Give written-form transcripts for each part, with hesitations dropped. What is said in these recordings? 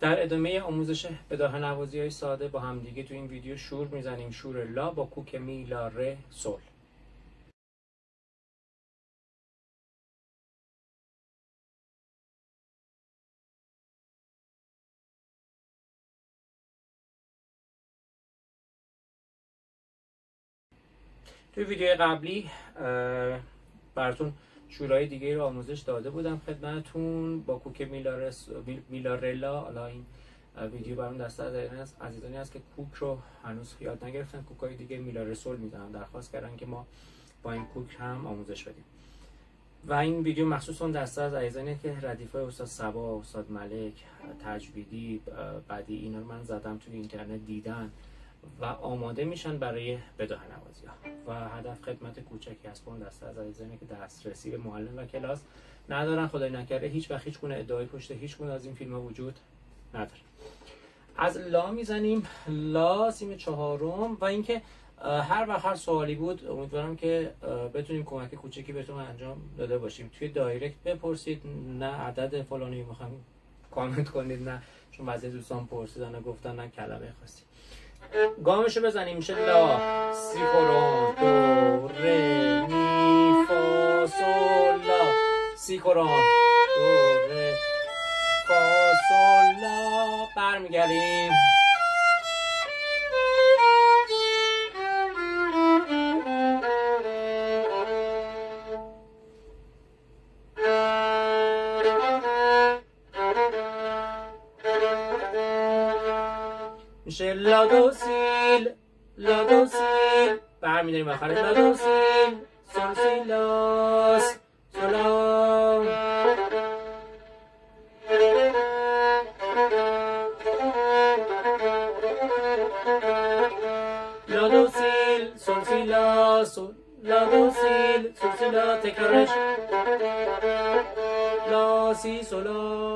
در ادامه آموزش بداهه نوازی های ساده با همدیگه تو این ویدیو شور میزنیم، شور لا با کوک می لا ره سول. توی ویدیو قبلی براتون شورای دیگه رو آموزش داده بودم خدمتتون با کوک میلارلا. حالا این ویدیو برام دست از عزیزانی هست که کوک رو هنوز یاد نگرفتن، کوکای دیگه میلارسول میزنن، درخواست کردن که ما با این کوک هم آموزش بدیم. و این ویدیو مخصوص اون دسته از عزیزانی که ردیفه استاد صبا، استاد ملک، تجویدی، بدی اینا رو من زدم توی اینترنت دیدن و آماده میشن برای بداهه نوازی ها. و هدف خدمت کوچکی است با اون دسته از عزیزانی که دسترسی به معلم و کلاس ندارن. خدای نکرده هیچ وقت هیچ گونه ادعای پشت هیچ گونه از این فیلم ها وجود نداره. از لا میزنیم، لا سیم چهارم. و اینکه هر وقت هر سوالی بود امیدوارم که بتونیم کمک کوچکی بهتون انجام داده باشیم. توی دایرکت بپرسید، نه عدد فلانی میخوام کامنت کنید، نه چون بعضی دوستان پرسیدن و گفتن نه کلمه خاصی. گامشو بزنیم، میشه لا، سی کورون، دو، ره، می، فا، سول، لا. سی کورون، دو، ره، فا، سول، لا. برمیگردیم. میشه لا دو سیل، لا دو سیل. برمیداریم آخرش لا دو سیل، سول سی لاس، سولا. لا دو سیل، سول سی لا، سول، لا دو سیل، سول سی لا. تکرارش لا سی سولا.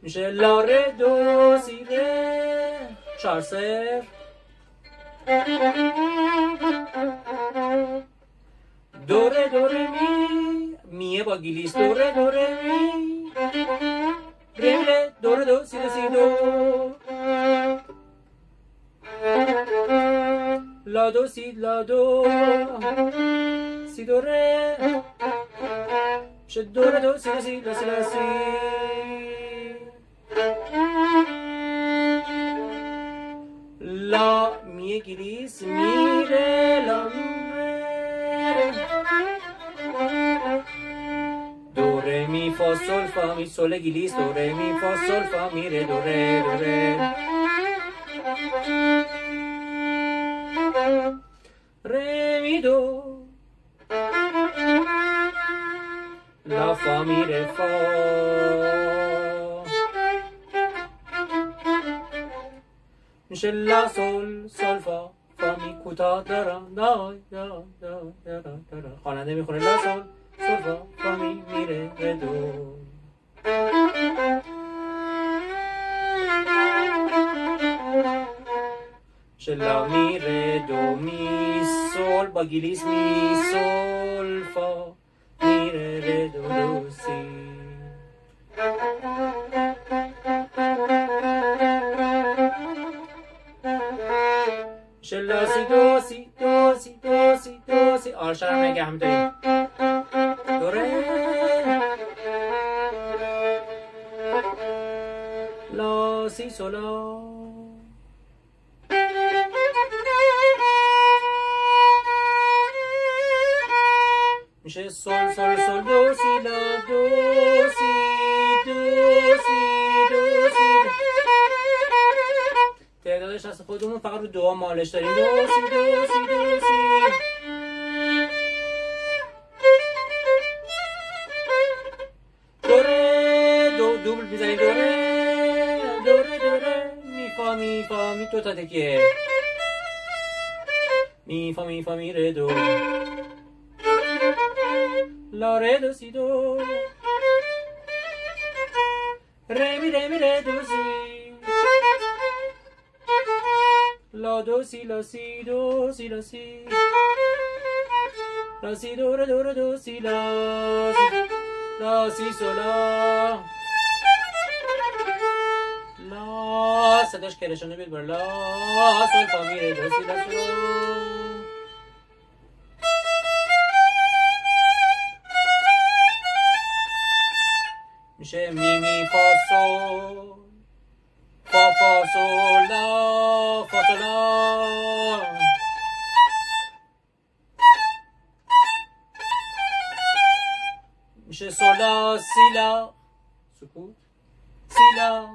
میشه لا ره دو سی ره، چهار سر. دو ره دو ره می، میه با گلیس، دو ره دو ره می، ره ره دو ره دو سی دو سی دو. لا دو سی لا دو سی دو ره، میشه دو ره دو سی دو سی دو سی لا سی. لا می گلیس، می ره لا ره، دو ره می فا سول فا می، سول گلیس، دو ره می فا سول فا می ره، دو ره دو ره، ره می دو، لا فا می ره فا. میشه لا سول سول فا، فا می کوتاه دارم، دای دا دا دا دا. خواننده میخونه لا سول سول فا، فا می میره ره دو. میشه لا می ره دو می سول با گلیس، می سول فا میره ره دو دو سی. میشه لا سی دو سی دو سی دو سی دو سی. آرشر هم نگه همینطوری دو ره، لا سی سولا. میشه سول سول سول دو سی لا دو سی دو سی دو سی. تعدادش هست خودمون فقط رو دو مالش داریم، دو سی دو سی دو سی. دو ره دو دوبل میزنیم، دو ره دو ره دو ره، می فا می فا می، دو تا تکیه، می فا می فا می ره دو، لا ره دو سی دو، ره می ره می ره دو سی، لا دو سی لا سی دو سی لا سی، لا سی دو ره دو ره دو سی لا سی لا سی سول لا لا صداش کرشانه بیاد بر لا سول فا می ره دو سی لا سول میشه می می فا سول فا فا سول لا فا سول لا میشه سولا سیلا سکوت سیلا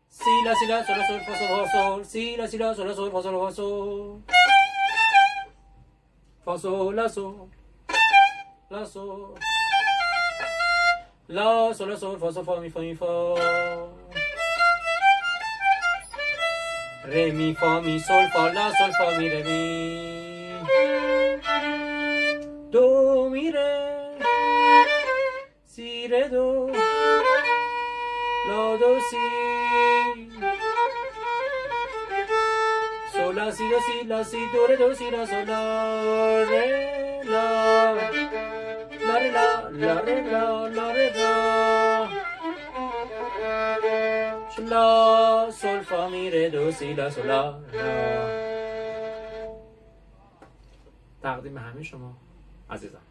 سیلا سیلا سولا سول فا سول فا سول سیلا سیلا سولا سول فا سول فا سول فا سول لا سول لا سول لا سول سول فا سول فا می فا می فا ره می فا می سول فا لا سول فا می ره می دو می ره سی ره دو لا دو سی سول لا سی دو سی لا سی دو ره دو سی لا سول لا ره لا لا ره لا لا ره لا لا ره لا لا سول فا می ره دو سی لا سول لا تقدیم همه شما عزیزم.